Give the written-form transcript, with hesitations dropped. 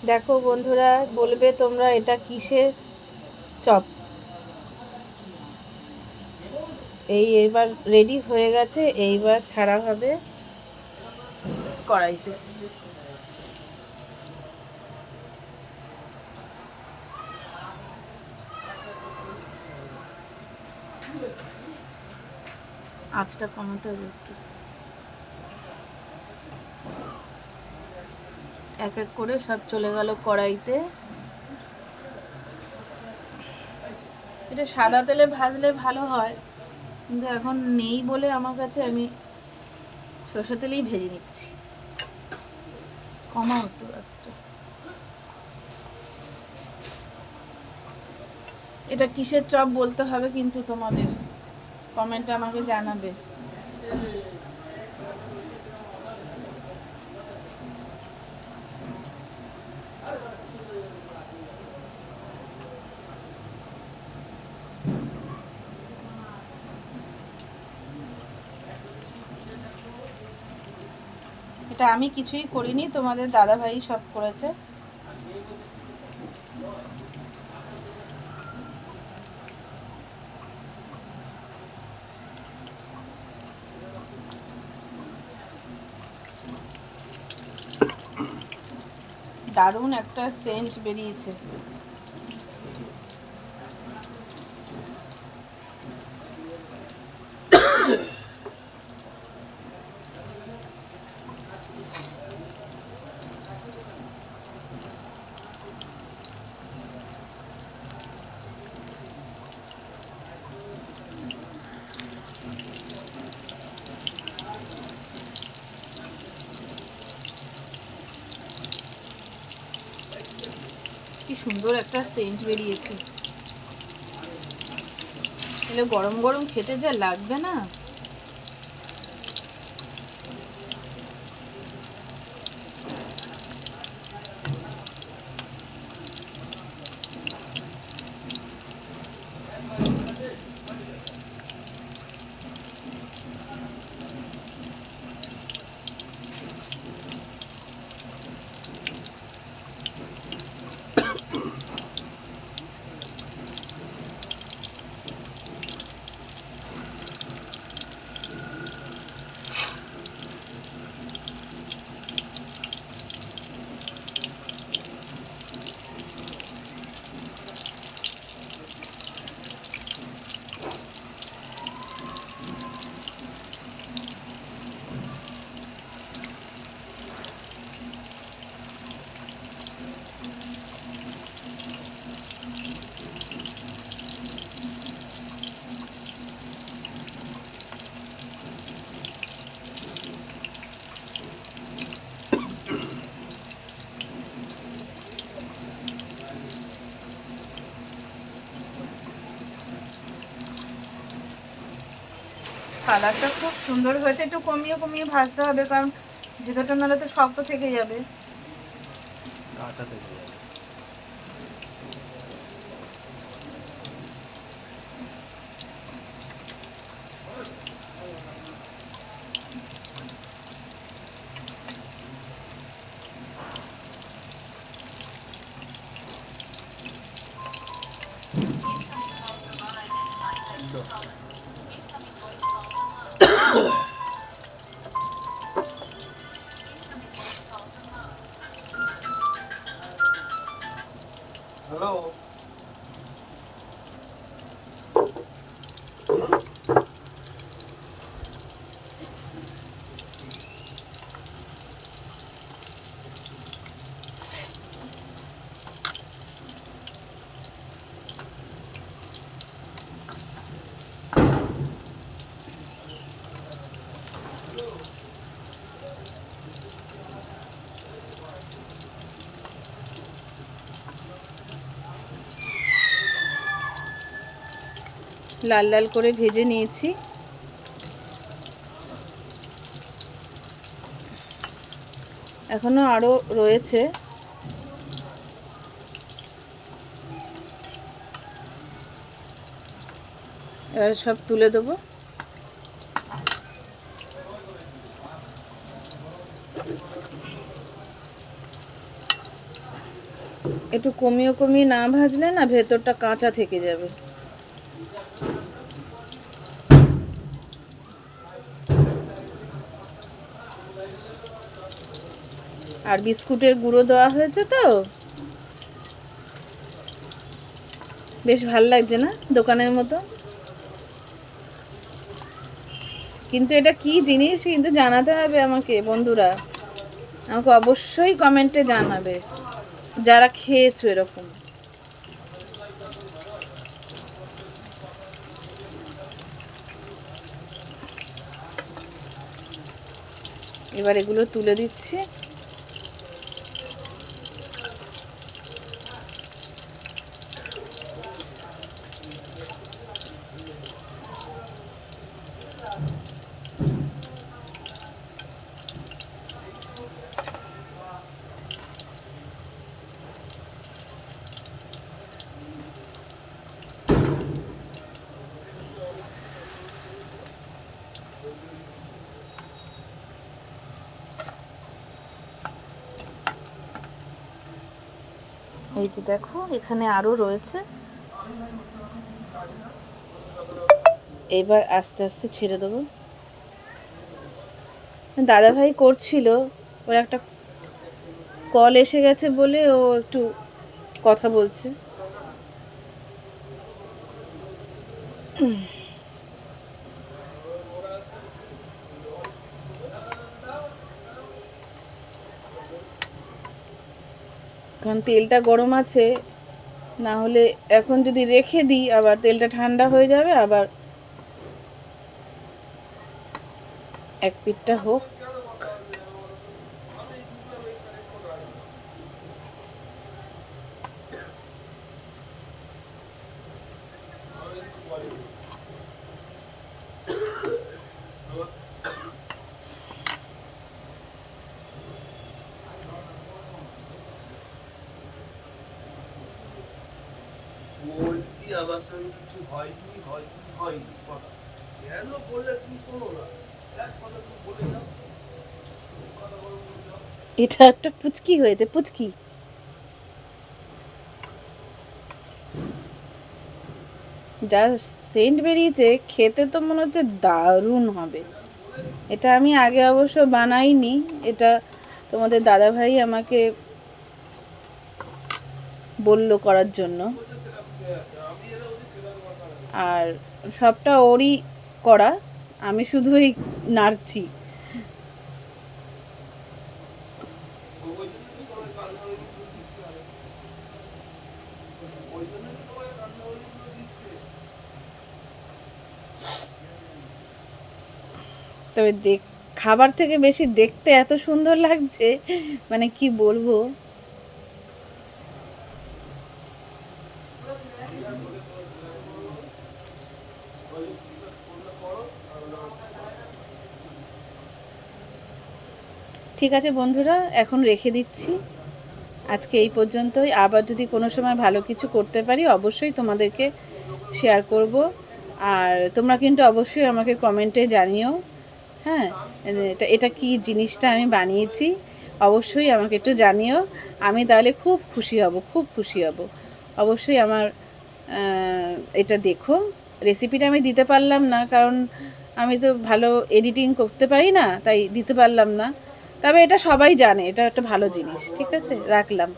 দেখো বন্ধুরা, বলবে তোমরা এটা কিসের চপ। এইবার রেডি হয়ে গেছে, এইবার ছাড়া হবে কড়াইতে। আঁচটা কমাতে হবে একটু। এক এক করে সব চলে গেল কড়াইতে। এটা সাদা তেলে ভাজলে ভালো হয়, কিন্তু এখন নেই বলে আমার কাছে আমি সর্ষে তেলেই ভেজে নিচ্ছি। কমাও একটু আঁচটা। এটা কিসের চপ বলতে হবে কিন্তু তোমাদের, কমেন্টে আমাকে জানাবে। এটা আমি কিছুই করিনি, তোমাদের দাদাভাই সব করেছে। দারুণ একটা সেন্ট বেরিয়েছে। কি সুন্দর একটা সেন্ট বেরিয়েছে। এগুলো গরম গরম খেতে যা লাগবে না। কালারটা খুব সুন্দর হয়েছে। একটু কমিয়ে কমিয়ে ভাজতে হবে, কারণ ভেতরটা নাহলে তো শক্ত থেকে যাবে। হ্যালো, লাল লাল করে ভেজে নিয়েছি। এখনো আরো রয়েছে। এবার সব তুলে দেবো। একটু কমিয়ে কমিয়ে না ভাজলে না ভেতরটা কাঁচা থেকে যাবে। আর বিস্কুটের গুঁড়ো দেওয়া হয়েছে তো বেশ ভাল লাগছে না, দোকানের মতো। কিন্তু এটা কি জিনিস কিন্তু জানাতে হবে আমাকে বন্ধুরা, আমাকে অবশ্যই কমেন্টে জানাবে যারা খেয়েছো এরকম। এবার এগুলো তুলে দিচ্ছি। এই যে দেখো এখানে আরো রয়েছে, এবার আস্তে আস্তে ছেড়ে দেবো। দাদাভাই করছিল, ওর একটা কল এসে গেছে বলে ও একটু কথা বলছে। কারণ তেলটা গরম আছে, না হলে এখন যদি রেখে দিই আবার তেলটা ঠান্ডা হয়ে যাবে। আবার এক পিঠটা হোক। বলছি আমার সঙ্গে কিছু হয়নি হয়নি কথা কেন বললে তুমি শোনো না, এক কথা তুমি বলে যাও। এটা একটা পুচকি হয়েছে, পুচকি। যা সেন্ট বেরিয়েছে, খেতে তো মনে হচ্ছে দারুণ হবে। এটা আমি আগে অবশ্য বানাইনি, এটা তোমাদের দাদাভাই আমাকে বলল করার জন্য। আর সবটা ওরই করা, আমি শুধুই নাড়ছি। তবে খাবার থেকে বেশি দেখতে এত সুন্দর লাগছে, মানে কি বলবো। ঠিক আছে বন্ধুরা, এখন রেখে দিচ্ছি। আজকে এই পর্যন্তই। আবার যদি কোনো সময় ভালো কিছু করতে পারি অবশ্যই তোমাদেরকে শেয়ার করব। আর তোমরা কিন্তু অবশ্যই আমাকে কমেন্টে জানিও, হ্যাঁ, এটা কি জিনিসটা আমি বানিয়েছি অবশ্যই আমাকে একটু জানিও। আমি তাহলে খুব খুশি হব, খুব খুশি হব। অবশ্যই আমার এটা দেখো। রেসিপিটা আমি দিতে পারলাম না, কারণ আমি তো ভালো এডিটিং করতে পারি না, তাই দিতে পারলাম না। তবে এটা সবাই জানে, এটা একটা ভালো জিনিস। ঠিক আছে, রাখলাম।